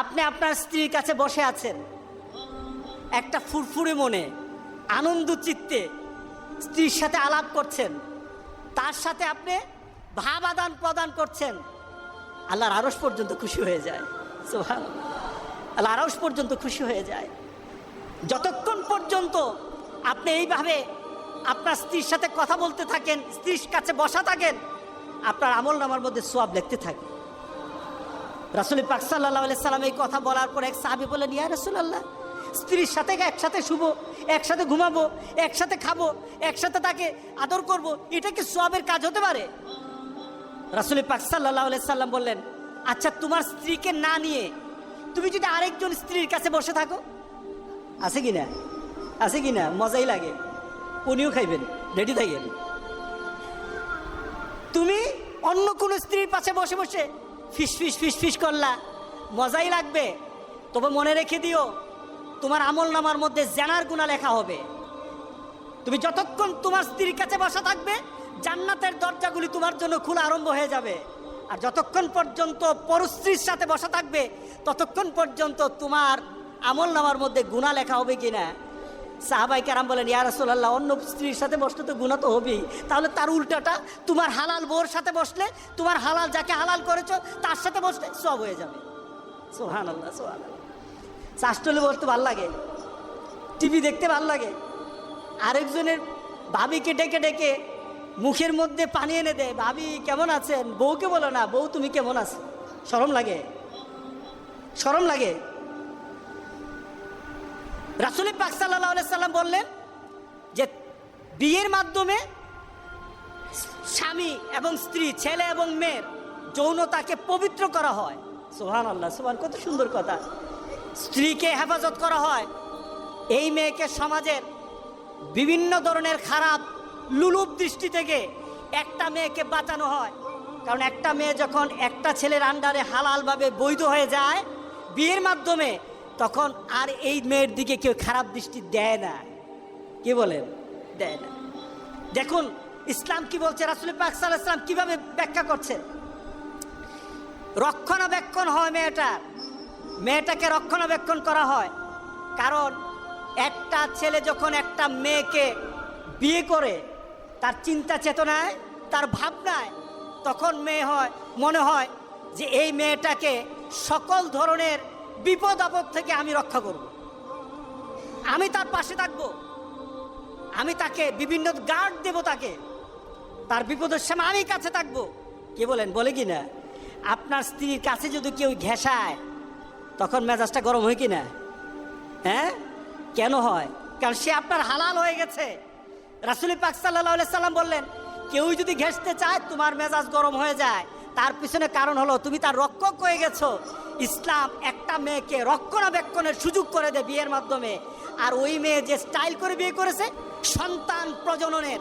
আপনি আপনার স্ত্রীর কাছে বসে আছেন, একটা ফুরফুরে মনে আনন্দ চিত্তে স্ত্রীর সাথে আলাপ করছেন, তার সাথে আপনি ভাব আদান প্রদান করছেন, আল্লাহর আরশ পর্যন্ত খুশি হয়ে যায়। সুবহানাল্লাহ, আল্লাহর আরশ পর্যন্ত খুশি হয়ে যায়। যতক্ষণ পর্যন্ত আপনি এইভাবে আপনার স্ত্রীর সাথে কথা বলতে থাকেন, স্ত্রীর কাছে বসা থাকেন, আপনার আমলনামার মধ্যে সওয়াব লিখতে থাকে। রাসূল পাক সাল্লাল্লাহু আলাইহি সাল্লাম এই কথা বলার পর এক সাহাবী বললেন, ইয়া রাসূলুল্লাহ, স্ত্রীর সাথে একসাথে শুবো, একসাথে ঘুমাবো, একসাথে খাবো, একসাথে তাকে আদর করব, এটা কি সওয়াবের কাজ হতে পারে? রাসূল পাক সাল্লাল্লাহু আলাইহি সাল্লাম বললেন, আচ্ছা তোমার স্ত্রীকে না নিয়ে তুমি যদি আরেকজন স্ত্রীর কাছে বসে থাকো, আছে কি না? আছে কি না? মজাই লাগে, উনিও খাইবেন, রেডি থাকেন। তুমি অন্য কোন স্ত্রীর পাশে বসে বসে ফিস ফিস ফিস ফিস করলা, মজাই লাগবে, তবে মনে রেখে দিও তোমার আমলনামার মধ্যে জেনার গুনাহ লেখা হবে। তুমি যতক্ষণ তোমার স্ত্রীর কাছে বসা থাকবে, জান্নাতের দরজাগুলি তোমার জন্য খোলা আরম্ভ হয়ে যাবে। আর যতক্ষণ পর্যন্ত পরস্ত্রীর সাথে বসা থাকবে, ততক্ষণ পর্যন্ত তোমার আমলনামার মধ্যে গুনাহ লেখা হবে কিনা। সাহাবায়ে কেরাম বলেন, ইয়া রাসূলুল্লাহ, অন্য স্ত্রীর সাথে বসলে তো গুনাহ তো হবেই, তাহলে তার উল্টাটা তোমার হালাল বউর সাথে বসলে, তোমার হালাল যাকে হালাল করেছো তার সাথে বসলে সওয়াব হয়ে যাবে। সুবহানাল্লাহ, সুবহানাল্লাহ। চাষটলে বসতে ভাল লাগে, টিভি দেখতে ভাল লাগে, আরেকজনের ভাবিকে ডেকে ডেকে মুখের মধ্যে পানি এনে দেয়, ভাবি কেমন আছেন, বউকে বলো না, বউ তুমি কেমন আছো। শরম লাগে, শরম লাগে। রাসূল পাক সাল্লাল্লাহু আলাইহি সাল্লাম বললেন যে বিয়ের মাধ্যমে স্বামী এবং স্ত্রী, ছেলে এবং মেয়ের যৌনতাকে পবিত্র করা হয়। সুবহানাল্লাহ, সুবহান, কত সুন্দর কথা। স্ত্রীকে হেফাজত করা হয়, এই মেয়েকে সমাজের বিভিন্ন ধরনের খারাপ লুলুপ দৃষ্টি থেকে একটা মেয়েকে বাঁচানো হয়। কারণ একটা মেয়ে যখন একটা ছেলের আন্ডারে হালালভাবে বৈধ হয়ে যায় বিয়ের মাধ্যমে, তখন আর এই মেয়ের দিকে কেউ খারাপ দৃষ্টি দেয় না। কি বলেন? দেয় না। দেখুন ইসলাম কি বলছে, রাসূল পাক সাল্লাল্লাহু আলাইহি ওয়াসাল্লাম কিভাবে ব্যাখ্যা করছেন। রক্ষণাবেক্ষণ হয় মেয়েটাকে রক্ষণাবেক্ষণ করা হয়। কারণ একটা ছেলে যখন একটা মেয়েকে বিয়ে করে, তার চিন্তা চেতনায়, তার ভাবনায়, তখন মনে হয় যে এই মেয়েটাকে সকল ধরনের বিপদ আপদ থেকে আমি রক্ষা করব, আমি তার পাশে থাকব, আমি তাকে বিভিন্ন গার্ড দেব, তাকে তার বিপদের সময় আমি কাছে থাকবো। কি বলেন? বলে কি না? আপনার স্ত্রীর কাছে যদি কেউ ঘেঁষায়, তখন মেজাজটা গরম হয় কি না? হ্যাঁ, কেন হয়? কারণ সে আপনার হালাল হয়ে গেছে। রাসূল পাক সাল্লাল্লাহু আলাইহি সাল্লাম বললেন, কেউ যদি ঘেঁষতে চায় তোমার মেজাজ গরম হয়ে যায়, তার পিছনে কারণ হলো তুমি তার রক্ষক হয়ে গেছো। ইসলাম একটা মেয়েকে রক্ষণাবেক্ষণের সুযোগ করে দেয় বিয়ের মাধ্যমে। আর ওই মেয়ে যে স্টাইল করে বিয়ে করেছে, সন্তান প্রজননের